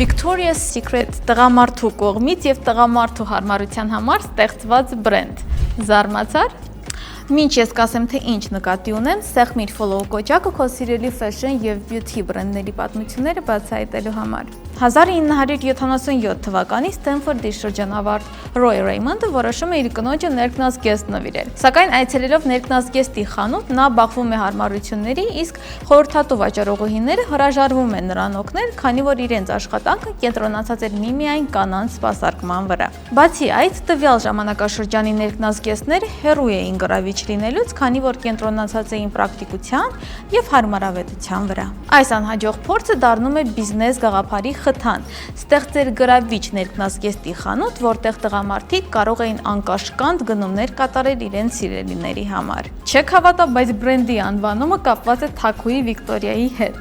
Victoria's Secret տղամարդու կողմից եւ տղամարդու հարմարության համար ստեղծված բրենդ։ Զարմացար։ Մինչ ես կասեմ, թե ինչ նկատի ունեմ, սեղմիր follow կոճակը քո սիրելի fashion եւ beauty բրենդների պատմությունները բացահայտելու համար։ 1977 թվականին Ստենֆորդի շրջանավարտ Ռոյ Ռեյմոնդը որոշում է իր կնոջը ներքնազգեստ նվիրել։ Սակայն այցելելով ներքնազգեստի խանութ, նա բախվում է հարմարությունների, իսկ խորհրդատու վաճառողուհիները հրաժարվում են նրան օգնել, քանի որ իրենց աշխատանքը կենտրոնացած էր միմիայն կանանց սպասարկման վրա։ Բացի այդ, տվյալ ժամանակաշրջանի ներքնազգեստները հեռու էին գրավիչ լինելուց, քանի որ կենտրոնացած էին պրակտիկության եւ հարմարավետության վրա։ Այս անհաջող փորձը դառնում է բիզնես գաղափարի խթան։ Ստեղծել գրավիչ ներքնազգեստի խանութ, որտեղ տղամարդիկ կարող էին անկաշկանդ գնումներ կատարել իրենց սիրելիների համար։ Չեք հավատա, բայց բրենդի անվանումը կապված է թագուհի Վիկտորիայի հետ։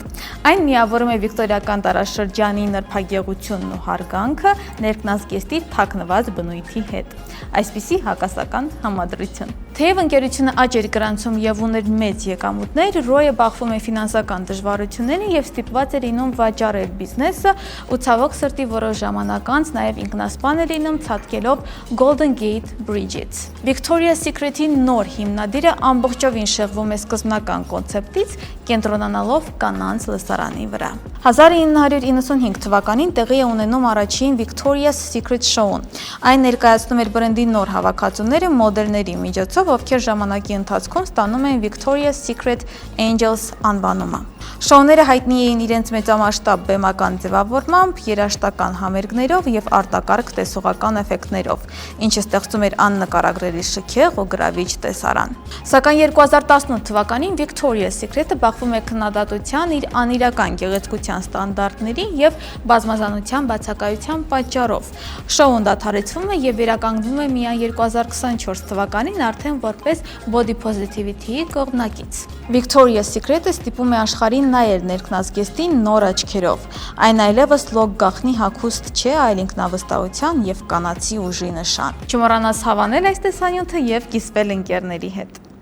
Այն միավորում է վիկտորիական տարաշրջանի նրբագեղությունն ու հարգանքը ներքնազգեստի թաքնված բնույթի հետ։ Այսպիսի հակասական համադրություն։ Թեև ընկերությունը աճ էր գրանցում եւ ուներ մեծ եկամուտներ, Ռոյը բախվում է ֆինանսական դժվարություններին եւ ստիպված էր լինում վաճառել բիզնեսը ու ցավոք սրտի որոշ ժամանակ անց նաեւ ինքնասպան է լինում ցատկելով Golden Gate Bridge-ից։ Victoria's Secret-ի նոր հիմնադիրը ամբողջովին շեղվում է սկզբնական կոնցեպտից, կենտրոնանալով կանանց լսարանի վրա։ 1995 թվականին տեղի է ունենում առաջին Victoria's Secret շոուն։ Այն ներկայացնում էր բրենդի նոր հավաքածուները մոդելների միջոցով, ովքեր ժամանակի ընթացքում ստանում են Victoria's Secret Angels անվանումը։ Շոուները հայտնի էին իրենց մեծամասշտաբ բեմական ձևավորմամբ, երաժշտական համերգներով եւ արտակարգ տեսողական էֆեկտներով, ինչը ստեղծում էր աննկարագրելի շքեղ ու գրավիչ տեսարան։ Սակայն 2018 թվականին Victoria's Secret-ը բախվում է քննադատության իր անիրական գեղեցկության ստանդարտների եւ բազմազանության բացակայության պատճառով։ Շոուն դադարեցվում է եւ վերականգնվում է միայն 2024 թվականին արդեն որպես body positivity-ի կողմնակից։ Victoria's Secret-ը ստիպում է աշխարհին նայել ներքնազգեստին նոր աչքերով։ Այն այլևս լոկ գաղտնի հագուստ չէ, այլ ինքնավստահության եւ կանացի ուժի նշան։ Չմոռանաս հավանել այս տեսանյութը եւ կիսվել ընկերների հետ։